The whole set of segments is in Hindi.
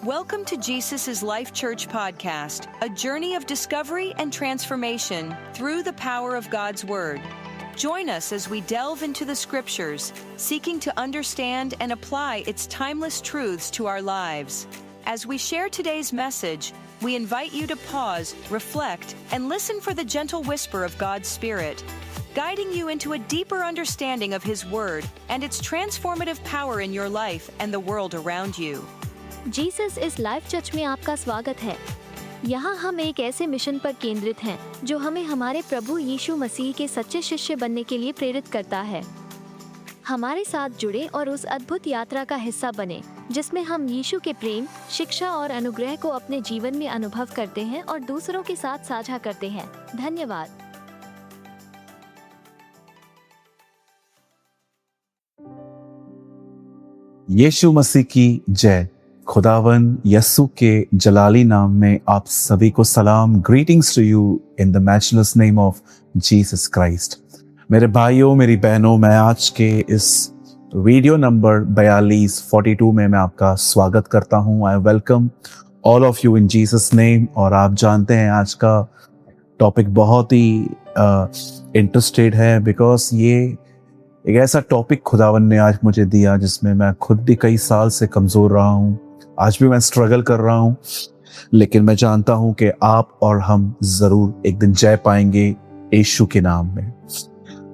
Welcome to Jesus' Life Church podcast, a journey of discovery and transformation through the power of God's Word. Join us as we delve into the Scriptures, seeking to understand and apply its timeless truths to our lives. As we share today's message, we invite you to pause, reflect, and listen for the gentle whisper of God's Spirit, guiding you into a deeper understanding of His Word and its transformative power in your life and the world around you. Jesus इस लाइफ चर्च में आपका स्वागत है। यहाँ हम एक ऐसे मिशन पर केंद्रित हैं जो हमें हमारे प्रभु यीशु मसीह के सच्चे शिष्य बनने के लिए प्रेरित करता है। हमारे साथ जुड़े और उस अद्भुत यात्रा का हिस्सा बने जिसमें हम यीशु के प्रेम, शिक्षा और अनुग्रह को अपने जीवन में अनुभव करते हैं और दूसरों के साथ साझा करते हैं। धन्यवाद। यीशु मसीह की जय। खुदावन यस्सु के जलाली नाम में आप सभी को सलाम। Greetings to you in the matchless name of Jesus Christ. मेरे भाइयों, मेरी बहनों, मैं आज के इस वीडियो नंबर 42 में मैं आपका स्वागत करता हूं। I welcome all of you in Jesus name. और आप जानते हैं आज का टॉपिक बहुत ही इंटरेस्टेड है, बिकॉज ये एक ऐसा टॉपिक खुदावन ने आज मुझे दिया जिसमें मैं खुद भी कई साल से कमजोर रहा हूं। आज भी मैं स्ट्रगल कर रहा हूं, लेकिन मैं जानता हूं कि आप और हम जरूर एक दिन जय पाएंगे यीशु के नाम में।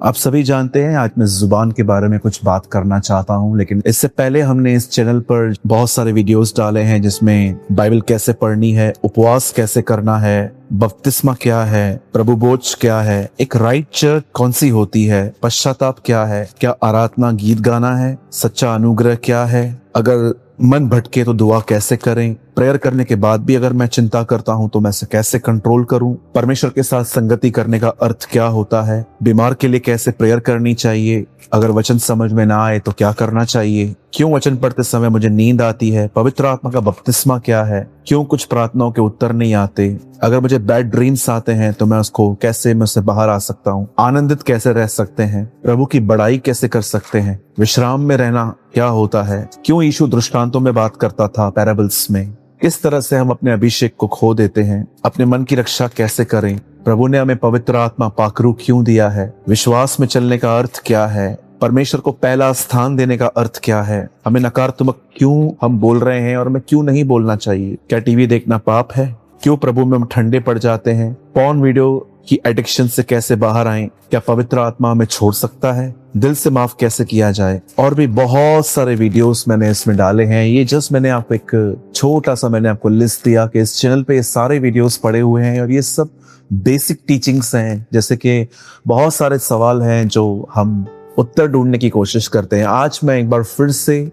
आप सभी जानते हैं आज मैं जुबान के बारे में कुछ बात करना चाहता हूं, लेकिन इससे पहले हमने इस चैनल पर बहुत सारे वीडियोस डाले हैं जिसमें बाइबल कैसे पढ़नी है, उपवास कैसे करना है, बपतिस्मा क्या है, प्रभु बोझ क्या है, एक राइट चर्च कौन सी होती है, पश्चाताप क्या है, क्या आराधना गीत गाना है, सच्चा अनुग्रह क्या है, अगर मन भटके तो दुआ कैसे करें, प्रेयर करने के बाद भी अगर मैं चिंता करता हूं तो मैं इसे कैसे कंट्रोल करूं, परमेश्वर के साथ संगति करने का अर्थ क्या होता है, बीमार के लिए कैसे प्रेयर करनी चाहिए, अगर वचन समझ में ना आए तो क्या करना चाहिए, क्यों वचन पढ़ते समय मुझे नींद आती है, पवित्र आत्मा का बपतिस्मा क्या है, क्यों कुछ प्रार्थनाओं के उत्तर नहीं आते, अगर मुझे बैड ड्रीम्स आते हैं तो मैं उससे बाहर आ सकता हूँ, आनंदित कैसे रह सकते हैं, प्रभु की बड़ाई कैसे कर सकते हैं, विश्राम में रहना क्या होता है, क्यों यीशु दृष्टांतों में बात करता था पैराबल्स में, किस तरह से हम अपने अभिषेक को खो देते हैं, अपने मन की रक्षा कैसे करें, प्रभु ने हमें पवित्र आत्मा पाखरू क्यों दिया है, विश्वास में चलने का अर्थ क्या है, परमेश्वर को पहला स्थान देने का अर्थ क्या है, हमें नकारात्मक क्यों हम बोल रहे हैं और हमें क्यों नहीं बोलना चाहिए, क्या टीवी देखना पाप है, क्यों प्रभु में हम ठंडे पड़ जाते हैं, पॉर्न वीडियो की एडिक्शन से कैसे बाहर आएं, क्या पवित्र आत्मा हमें छोड़ सकता है, दिल से माफ कैसे किया जाए, और भी बहुत सारे वीडियोस मैंने इसमें डाले हैं। ये जस्ट मैंने आपको एक छोटा सा मैंने आपको लिस्ट दिया कि इस चैनल पे ये सारे वीडियोस पड़े हुए हैं और ये सब बेसिक टीचिंग्स हैं। जैसे कि बहुत सारे सवाल हैं जो हम उत्तर ढूंढने की कोशिश करते हैं। आज मैं एक बार फिर से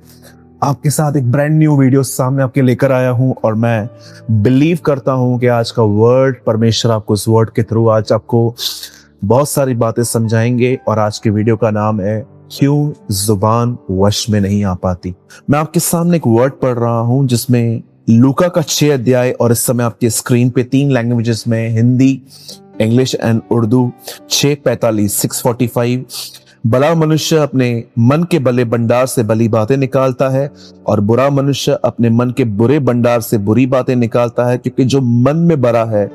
आपके साथ एक ब्रांड न्यू वीडियो सामने आपके लेकर आया हूं और मैं बिलीव करता हूं कि आज का वर्ड, परमेश्वर आपको इस वर्ड के थ्रू आज आपको बहुत सारी बातें समझाएंगे। और आज के वीडियो का नाम है क्यों जुबान वश में नहीं आ पाती। मैं आपके सामने एक वर्ड पढ़ रहा हूं जिसमें लूका का 6 अध्याय, और इस समय आपकी स्क्रीन पे 3 लैंग्वेजेस में, हिंदी, इंग्लिश एंड उर्दू, 6:45 भला मनुष्य अपने मन के भले भंडार से भली बातें निकालता है और बुरा मनुष्य अपने मन के बुरे भंडार से बुरी बातें निकालता है, क्योंकि जो मन में भरा है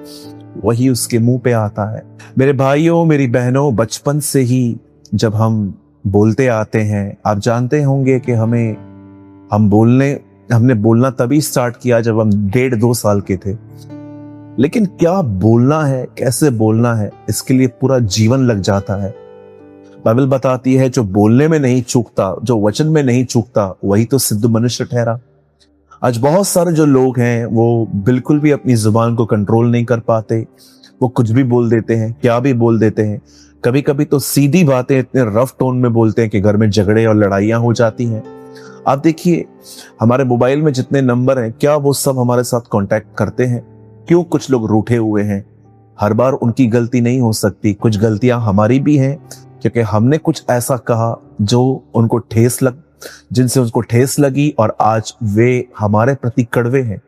वही उसके मुंह पे आता है। मेरे भाइयों, मेरी बहनों, बचपन से ही जब हम बोलते आते हैं, आप जानते होंगे कि हमने बोलना तभी स्टार्ट किया जब हम 1.5-2 साल के थे। लेकिन क्या बोलना है, कैसे बोलना है, इसके लिए पूरा जीवन लग जाता है। बाइबल बताती है जो बोलने में नहीं चूकता, जो वचन में नहीं चूकता, वही तो सिद्ध मनुष्य ठहरा। आज बहुत सारे जो लोग हैं वो बिल्कुल भी अपनी जुबान को कंट्रोल नहीं कर पाते। वो कुछ भी बोल देते हैं, क्या भी बोल देते हैं। कभी कभी तो सीधी बातें इतने रफ टोन में बोलते हैं कि घर में झगड़े और लड़ाइयां हो जाती हैं। आप देखिए, हमारे मोबाइल में जितने नंबर हैं, क्या वो सब हमारे साथ कांटेक्ट करते हैं? क्यों कुछ लोग रूठे हुए हैं? हर बार उनकी गलती नहीं हो सकती, कुछ गलतियां हमारी भी हैं, क्योंकि हमने कुछ ऐसा कहा जिनसे उनको ठेस लगी और आज वे हमारे प्रति कड़वे हैं।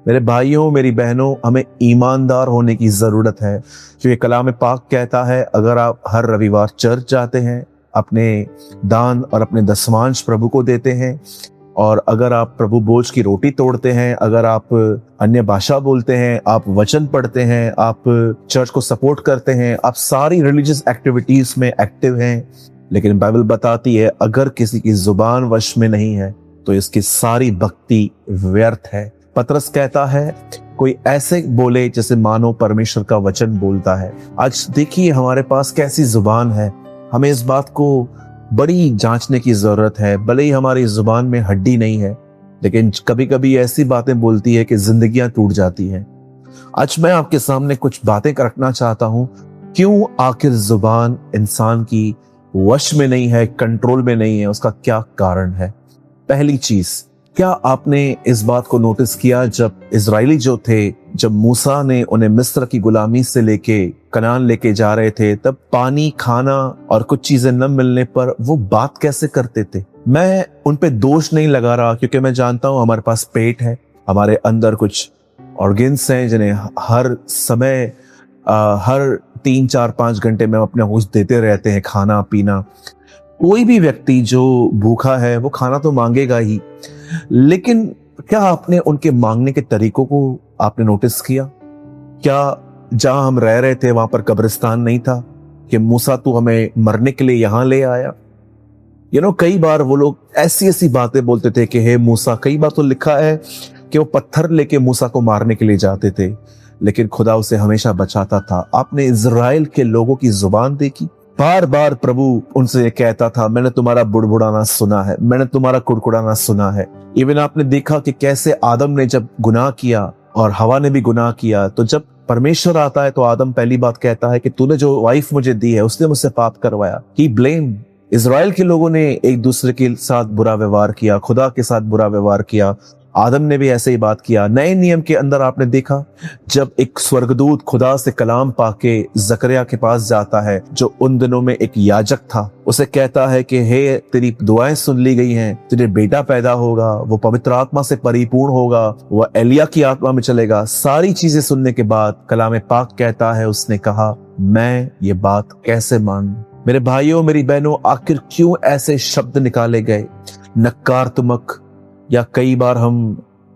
मेरे भाइयों, मेरी बहनों, हमें ईमानदार होने की जरूरत है, क्योंकि कलाम पाक कहता है अगर आप हर रविवार चर्च जाते हैं, अपने दान और अपने दशमांश प्रभु को देते हैं, और अगर आप प्रभु बोझ की रोटी तोड़ते हैं, अगर आप अन्य भाषा बोलते हैं, आप वचन पढ़ते हैं, आप चर्च को सपोर्ट करते हैं, आप सारी रिलीजियस एक्टिविटीज में एक्टिव हैं, लेकिन बाइबल बताती है अगर किसी की जुबान वश में नहीं है तो इसकी सारी भक्ति व्यर्थ है। पतरस कहता है कोई ऐसे बोले जैसे मानो परमेश्वर का वचन बोलता है। आज देखिए हमारे पास कैसी जुबान है, हमें इस बात को बड़ी जांचने की जरूरत है। भले ही हमारी जुबान में हड्डी नहीं है, लेकिन कभी कभी ऐसी बातें बोलती है कि जिंदगियां टूट जाती हैं। आज मैं आपके सामने कुछ बातें रखना चाहता हूं, क्यों आखिर जुबान इंसान की वश में नहीं है, कंट्रोल में नहीं है, उसका क्या कारण है। पहली चीज, क्या आपने इस बात को नोटिस किया जब इजरायली जो थे, जब मूसा ने उन्हें मिस्र की गुलामी से लेके कनान लेके जा रहे थे, तब पानी, खाना और कुछ चीजें न मिलने पर वो बात कैसे करते थे। मैं उन पे दोष नहीं लगा रहा, क्योंकि मैं जानता हूं हमारे पास पेट है, हमारे अंदर कुछ ऑर्गन्स हैं जिन्हें हर समय हर 3-4-5 घंटे में अपने होश देते रहते हैं, खाना पीना। कोई भी व्यक्ति जो भूखा है वो खाना तो मांगेगा ही, लेकिन क्या आपने उनके मांगने के तरीकों को आपने नोटिस किया? क्या जहां हम रह रहे थे वहां पर कब्रिस्तान नहीं था कि मूसा तू हमें मरने के लिए यहां ले आया? कई बार वो लोग ऐसी ऐसी बातें बोलते थे कि हे मूसा, कई बार तो लिखा है कि वो पत्थर लेके मूसा को मारने के लिए जाते थे, लेकिन खुदा उसे हमेशा बचाता था। आपने इजराइल के लोगों की जुबान देखी, बार बार प्रभु उनसे कहता था मैंने तुम्हारा बुड़बुड़ाना सुना है, मैंने तुम्हारा कुड़कुड़ाना सुना है। इवन आपने देखा कि कैसे आदम ने जब गुनाह किया और हवा ने भी गुनाह किया, तो जब परमेश्वर आता है तो आदम पहली बात कहता है कि तूने जो वाइफ मुझे दी है उसने मुझसे पाप करवाया। ही ब्लेम। इजराइल के लोगों ने एक दूसरे के साथ बुरा व्यवहार किया, खुदा के साथ बुरा व्यवहार किया, आदम ने भी ऐसे ही बात किया। नए नियम के अंदर आपने देखा जब एक स्वर्गदूत खुदा से कलाम पाके जकरिया के पास जाता है, जो उन दिनों में एक याजक था, उसे कहता है कि हे तेरी दुआएं सुन ली गई हैं, तुझे बेटा पैदा होगा, वो पवित्र आत्मा से परिपूर्ण होगा, वह एलिया की आत्मा में चलेगा। सारी चीजें सुनने के बाद कलाम पाक कहता है उसने कहा मैं ये बात कैसे मानूं। मेरे भाइयों मेरी बहनों, आखिर क्यों ऐसे शब्द निकाले गए? नकारात्मक, या कई बार हम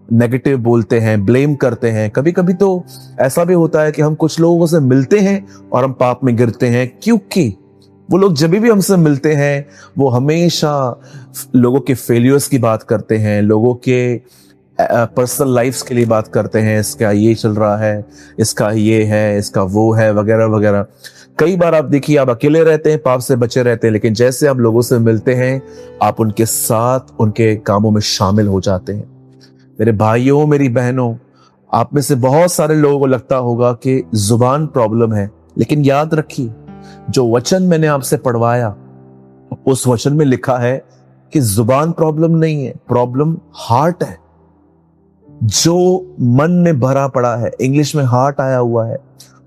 नेगेटिव बोलते हैं, ब्लेम करते हैं। कभी कभी तो ऐसा भी होता है कि हम कुछ लोगों से मिलते हैं और हम पाप में गिरते हैं, क्योंकि वो लोग जब भी हमसे मिलते हैं वो हमेशा लोगों के फेलियर्स की बात करते हैं, लोगों के पर्सनल लाइफ्स के लिए बात करते हैं, इसका ये चल रहा है, इसका ये है, इसका वो है, वगैरह वगैरह। कई बार आप देखिए आप अकेले रहते हैं, पाप से बचे रहते हैं, लेकिन जैसे आप लोगों से मिलते हैं आप उनके साथ उनके कामों में शामिल हो जाते हैं। मेरे भाइयों मेरी बहनों, आप में से बहुत सारे लोगों को लगता होगा कि जुबान प्रॉब्लम है, लेकिन याद रखिए जो वचन मैंने आपसे पढ़वाया उस वचन में लिखा है कि जुबान प्रॉब्लम नहीं है, प्रॉब्लम हार्ट है। जो मन में भरा पड़ा है, इंग्लिश में हार्ट आया हुआ है,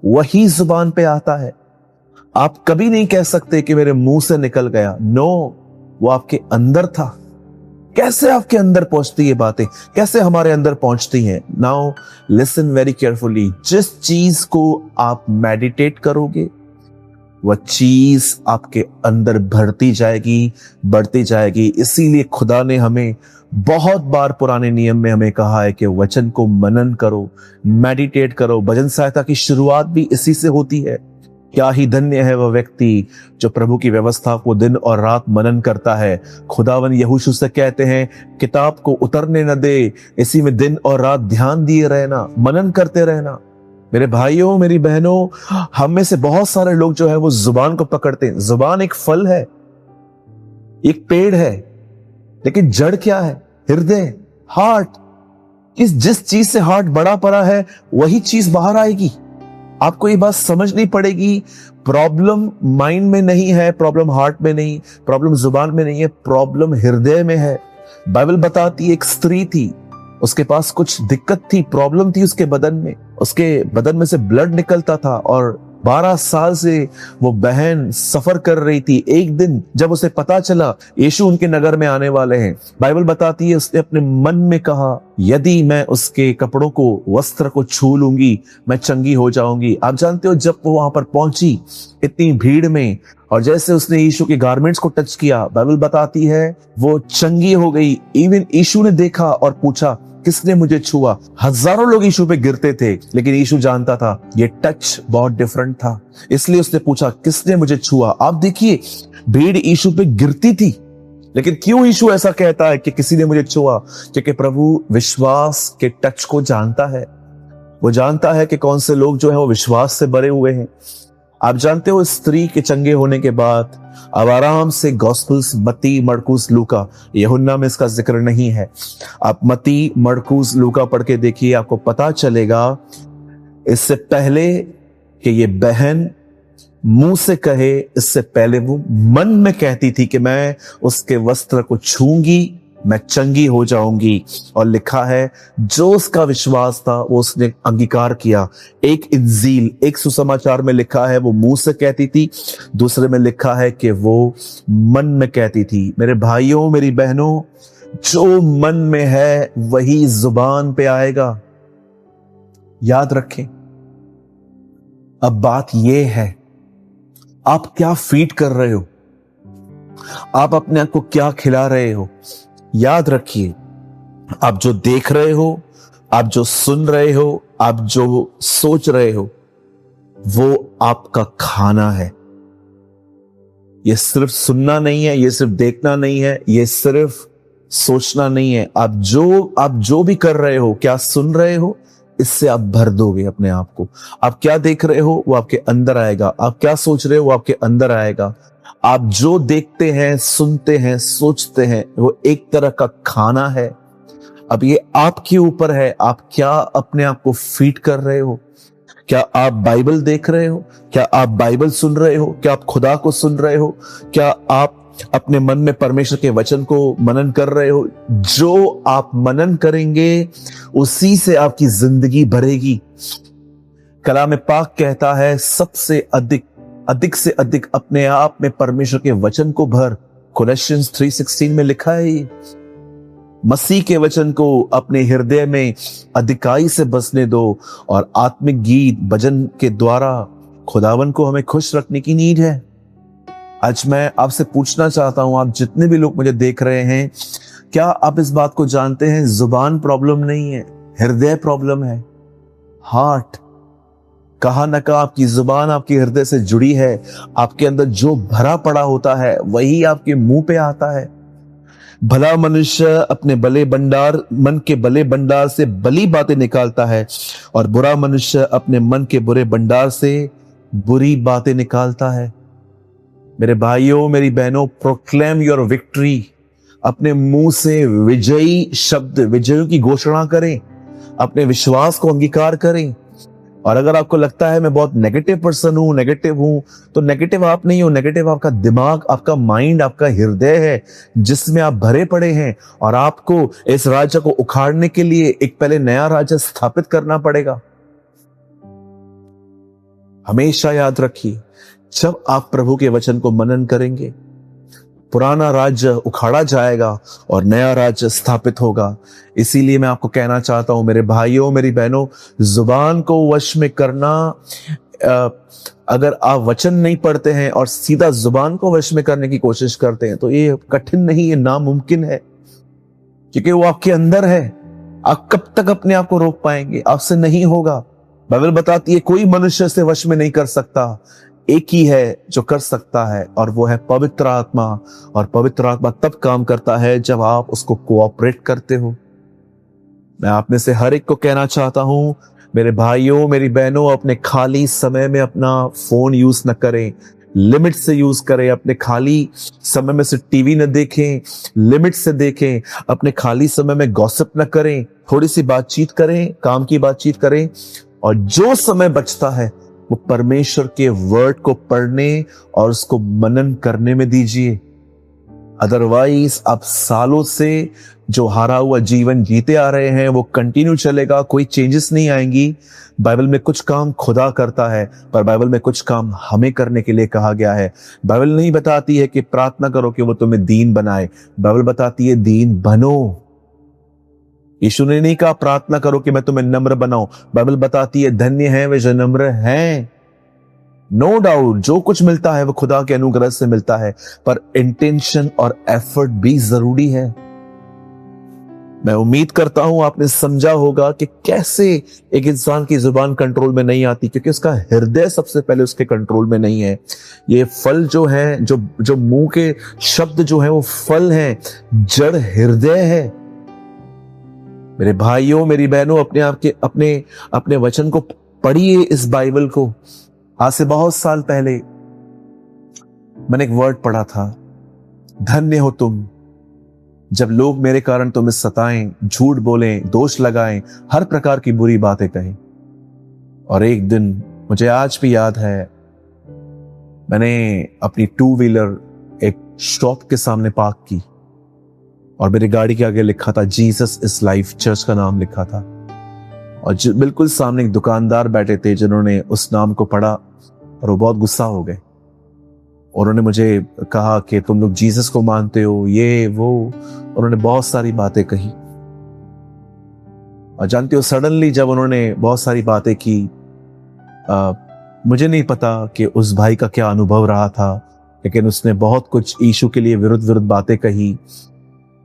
वही जुबान पे आता है। आप कभी नहीं कह सकते कि मेरे मुंह से निकल गया, नो, वो आपके अंदर था। कैसे आपके अंदर पहुंचती ये बातें, कैसे हमारे अंदर पहुंचती हैं? Now listen very carefully. जिस चीज को आप मेडिटेट करोगे वह चीज आपके अंदर भरती जाएगी, बढ़ती जाएगी। इसीलिए खुदा ने हमें बहुत बार पुराने नियम में हमें कहा है कि वचन को मनन करो, मेडिटेट करो। भजन सहायता की शुरुआत भी इसी से होती है। क्या ही धन्य है वह व्यक्ति जो प्रभु की व्यवस्था को दिन और रात मनन करता है। खुदावन यहोशू से कहते हैं किताब को उतरने न दे, इसी में दिन और रात ध्यान दिए रहना, मनन करते रहना। मेरे भाइयों मेरी बहनों, हम में से बहुत सारे लोग जो है वो जुबान को पकड़ते हैं। जुबान एक फल है, एक पेड़ है, लेकिन जड़ क्या है? हृदय, हार्ट। जिस चीज से हार्ट बड़ा पड़ा है वही चीज बाहर आएगी। आपको ये बात समझनी पड़ेगी। प्रॉब्लम माइंड में नहीं है, प्रॉब्लम हार्ट में नहीं, प्रॉब्लम जुबान में नहीं है, प्रॉब्लम हृदय में है। बाइबल बताती है एक स्त्री थी, उसके पास कुछ दिक्कत थी, प्रॉब्लम थी उसके बदन में। उसके बदन में से ब्लड निकलता था और 12 साल से वो बहन सफर कर रही थी। एक दिन जब उसे पता चला यीशु उनके नगर में आने वाले हैं, बाइबल बताती है उसने अपने मन में कहा, यदि मैं उसके कपड़ों को, वस्त्र को छू लूंगी, मैं चंगी हो जाऊंगी। आप जानते हो, जब वो वहां पर पहुंची इतनी भीड़ में, और जैसे उसने यीशु के गारमेंट्स को टच किया, बाइबल बताती है वो चंगी हो गई। इवन यीशु ने देखा और पूछा, किसने मुझे छुआ? हजारों लोग यीशु पे गिरते थे, लेकिन यीशु जानता था ये टच बहुत डिफरेंट था, इसलिए उसने पूछा, किसने मुझे छुआ? आप देखिए, भीड़ यीशु पे गिरती थी, लेकिन क्यों यीशु ऐसा कहता है कि किसी ने मुझे छुआ? क्योंकि प्रभु विश्वास के टच को जानता है। वो जानता है कि कौन से लोग जो है वो विश्वास से भरे हुए हैं। आप जानते हो, स्त्री के चंगे होने के बाद अब आराम से गॉस्पेल्स, मत्ती, मरकुस, लूका, यूहन्ना में इसका जिक्र नहीं है। आप मत्ती, मरकुस, लूका पढ़ के देखिए, आपको पता चलेगा इससे पहले कि ये बहन मुंह से कहे, इससे पहले वो मन में कहती थी कि मैं उसके वस्त्र को छूंगी, मैं चंगी हो जाऊंगी। और लिखा है जो उसका विश्वास था वो उसने अंगीकार किया। एक इंजील, एक सुसमाचार में लिखा है वो मुंह से कहती थी, दूसरे में लिखा है कि वो मन में कहती थी। मेरे भाइयों, मेरी बहनों, जो मन में है वही जुबान पे आएगा, याद रखें। अब बात यह है, आप क्या फीड कर रहे हो, आप अपने आप को क्या खिला रहे हो? याद रखिए, आप जो देख रहे हो, आप जो सुन रहे हो, आप जो सोच रहे हो, वो आपका खाना है। ये सिर्फ सुनना नहीं है, ये सिर्फ देखना नहीं है, ये सिर्फ सोचना नहीं है। आप जो भी कर रहे हो, क्या सुन रहे हो, इससे आप भर दोगे अपने आप को। आप क्या देख रहे हो वो आपके अंदर आएगा, आप क्या सोच रहे हो वो आपके अंदर आएगा। आप जो देखते हैं, सुनते हैं, सोचते हैं, वो एक तरह का खाना है। अब ये आपके ऊपर है, आप क्या अपने आप को फीड कर रहे हो। क्या आप बाइबल देख रहे हो? क्या आप बाइबल सुन रहे हो? क्या आप खुदा को सुन रहे हो? क्या आप अपने मन में परमेश्वर के वचन को मनन कर रहे हो? जो आप मनन करेंगे उसी से आपकी जिंदगी भरेगी। कलाम पाक कहता है, सबसे अधिक से अधिक अपने आप में परमेश्वर के वचन को भर। कोलोसियंस 3:16 में लिखा है, मसीह के वचन को अपने हृदय में अधिकाई से बसने दो। और आत्मिक गीत, भजन के द्वारा खुदावन को हमें खुश रखने की नीड है। आज मैं आपसे पूछना चाहता हूं, आप जितने भी लोग मुझे देख रहे हैं, क्या आप इस बात को जानते हैं, जुबान प्रॉब्लम नहीं है, हृदय प्रॉब्लम है। हार्ट, कहा न कहा आपकी जुबान आपके हृदय से जुड़ी है। आपके अंदर जो भरा पड़ा होता है वही आपके मुंह पे आता है। भला मनुष्य अपने मन के भले भंडार से भली बातें निकालता है, और बुरा मनुष्य अपने मन के बुरे भंडार से बुरी बातें निकालता है। मेरे भाइयों, मेरी बहनों, प्रोक्लेम योर विक्ट्री। अपने मुंह से विजयी शब्द, विजयों की घोषणा करें, अपने विश्वास को अंगीकार करें। और अगर आपको लगता है मैं बहुत नेगेटिव पर्सन हूं, नेगेटिव हूं, तो नेगेटिव आप नहीं हो, नेगेटिव आपका दिमाग, आपका माइंड, आपका हृदय है जिसमें आप भरे पड़े हैं। और आपको इस राज्य को उखाड़ने के लिए एक पहले नया राज्य स्थापित करना पड़ेगा। हमेशा याद रखिए, जब आप प्रभु के वचन को मनन करेंगे, पुराना राज्य उखाड़ा जाएगा और नया राज्य स्थापित होगा। इसीलिए मैं आपको कहना चाहता हूं, मेरे भाइयों, मेरी बहनों, जुबान को वश में करना, अगर आप वचन नहीं पढ़ते हैं और सीधा जुबान को वश में करने की कोशिश करते हैं, तो ये कठिन नहीं, ये नामुमकिन है, क्योंकि वो आपके अंदर है। आप कब तक अपने आप को रोक पाएंगे? आपसे नहीं होगा। बाइबल बताती है कोई मनुष्य से वश में नहीं कर सकता, एक ही है जो कर सकता है, और वो है पवित्र आत्मा। और पवित्र आत्मा तब काम करता है जब आप उसको कोऑपरेट करते हो। मैं आप में से हर एक को कहना चाहता हूं, मेरे भाइयों, मेरी बहनों, अपने खाली समय में अपना फोन यूज न करें, लिमिट से यूज करें। अपने खाली समय में से टीवी न देखें, लिमिट से देखें। अपने खाली समय में गॉसिप न करें, थोड़ी सी बातचीत करें, काम की बातचीत करें। और जो समय बचता है वो परमेश्वर के वर्ड को पढ़ने और उसको मनन करने में दीजिए। अदरवाइज आप सालों से जो हारा हुआ जीवन जीते आ रहे हैं वो कंटिन्यू चलेगा, कोई चेंजेस नहीं आएंगी। बाइबल में कुछ काम खुदा करता है, पर बाइबल में कुछ काम हमें करने के लिए कहा गया है। बाइबल नहीं बताती है कि प्रार्थना करो कि वो तुम्हें दीन बनाए, बाइबल बताती है दीन बनो। यीशु ने नहीं कहा प्रार्थना करो कि मैं तुम्हें नम्र बनाऊं, बाइबल बताती है धन्य है वे जो नम्र हैं। नो डाउट जो कुछ मिलता है वो खुदा के अनुग्रह से मिलता है, पर इंटेंशन और एफर्ट भी जरूरी है। मैं उम्मीद करता हूं आपने समझा होगा कि कैसे एक इंसान की जुबान कंट्रोल में नहीं आती, क्योंकि उसका हृदय सबसे पहले उसके कंट्रोल में नहीं है। ये फल जो है, जो मुंह के शब्द जो है वो फल हैं, जड़ हृदय है। मेरे भाइयों मेरी बहनों, अपने वचन को पढ़िए, इस बाइबल को। आज से बहुत साल पहले मैंने एक वर्ड पढ़ा था, धन्य हो तुम जब लोग मेरे कारण तुम्हें सताएं, झूठ बोलें, दोष लगाएं, हर प्रकार की बुरी बातें कहें। और एक दिन मुझे आज भी याद है, मैंने अपनी 2 व्हीलर एक शॉप के सामने पार्क की और मेरी गाड़ी के आगे लिखा था जीसस इज लाइफ चर्च का नाम लिखा था। और बिल्कुल सामने एक दुकानदार बैठे थे जिन्होंने उस नाम को पढ़ा और वो बहुत गुस्सा हो गए। और उन्होंने मुझे कहा कि तुम लोग जीसस को मानते हो, ये वो, उन्होंने बहुत सारी बातें कही। और जानते हो, सडनली जब उन्होंने बहुत सारी बातें की, मुझे नहीं पता कि उस भाई का क्या अनुभव रहा था, लेकिन उसने बहुत कुछ यीशु के लिए विरुद्ध बातें कही।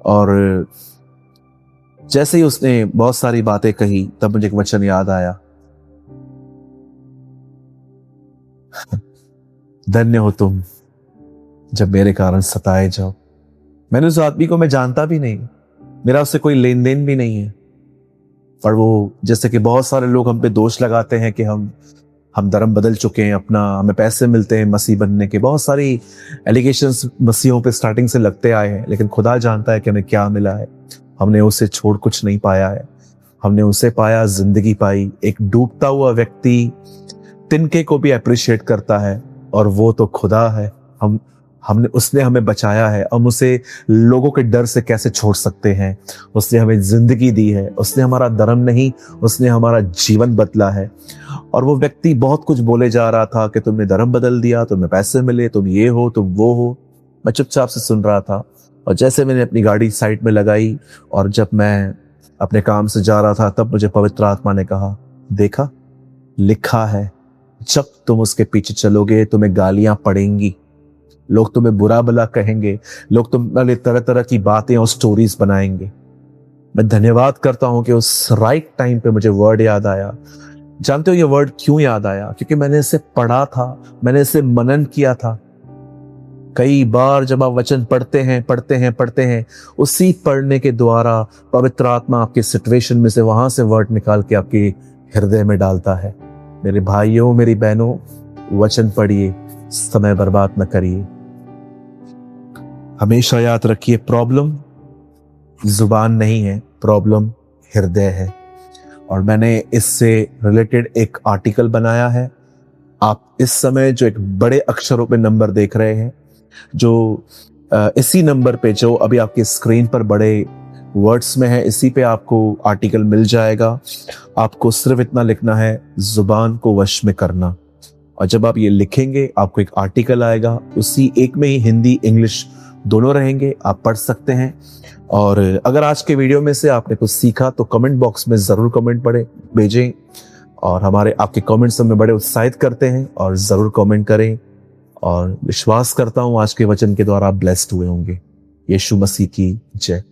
और जैसे ही उसने बहुत सारी बातें कही, तब मुझे एक वचन याद आया, धन्य हो तुम जब मेरे कारण सताए जाओ। मैंने उस आदमी को, मैं जानता भी नहीं, मेरा उससे कोई लेन देन भी नहीं है, पर वो, जैसे कि बहुत सारे लोग हम पे दोष लगाते हैं कि हम धर्म बदल चुके हैं अपना, हमें पैसे मिलते हैं मसीह बनने के, बहुत सारी एलिगेशंस मसीहों पे स्टार्टिंग से लगते आए हैं। लेकिन खुदा जानता है कि हमें क्या मिला है। हमने उसे छोड़ कुछ नहीं पाया है, हमने उसे पाया, जिंदगी पाई। एक डूबता हुआ व्यक्ति तिनके को भी अप्रिशिएट करता है, और वो तो खुदा है। उसने हमें बचाया है, हम उसे लोगों के डर से कैसे छोड़ सकते हैं। उसने हमें जिंदगी दी है, उसने हमारा धर्म नहीं, उसने हमारा जीवन बदला है। और वो व्यक्ति बहुत कुछ बोले जा रहा था कि तुमने धर्म बदल दिया, तुम्हें पैसे मिले, तुम ये हो, तुम वो हो। मैं चुपचाप से सुन रहा था, और जैसे मैंने अपनी गाड़ी साइड में लगाई और जब मैं अपने काम से जा रहा था, तब मुझे पवित्र आत्मा ने कहा, देखा, लिखा है जब तुम उसके पीछे चलोगे तुम्हें गालियां पड़ेंगी, लोग तुम्हें बुरा भला कहेंगे, लोग तुम्हारे तरह तरह की बातें और स्टोरीज बनाएंगे। मैं धन्यवाद करता हूं कि उस राइट टाइम पे मुझे वर्ड याद आया। जानते हो ये वर्ड क्यों याद आया? क्योंकि मैंने इसे पढ़ा था, मैंने इसे मनन किया था। कई बार जब आप वचन पढ़ते हैं, उसी पढ़ने के द्वारा पवित्र आत्मा आपके सिचुएशन में से, वहां से वर्ड निकाल के आपके हृदय में डालता है। मेरे भाइयों मेरी बहनों, वचन पढ़िए, समय बर्बाद न करिए। हमेशा याद रखिए, प्रॉब्लम जुबान नहीं है, प्रॉब्लम हृदय है। और मैंने इससे रिलेटेड एक आर्टिकल बनाया है। आप इस समय जो एक बड़े अक्षरों पे नंबर देख रहे हैं, जो इसी नंबर पे, जो अभी आपकी स्क्रीन पर बड़े वर्ड्स में है, इसी पे आपको आर्टिकल मिल जाएगा। आपको सिर्फ इतना लिखना है, जुबान को वश में करना। और जब आप ये लिखेंगे, आपको एक आर्टिकल आएगा, उसी एक में ही हिंदी इंग्लिश दोनों रहेंगे, आप पढ़ सकते हैं। और अगर आज के वीडियो में से आपने कुछ सीखा तो कमेंट बॉक्स में जरूर कमेंट भेजें, और आपके कमेंट्स हमें बड़े उत्साहित करते हैं, और जरूर कमेंट करें। और विश्वास करता हूं आज के वचन के द्वारा आप ब्लेस्ड हुए होंगे। यीशु मसीह की जय।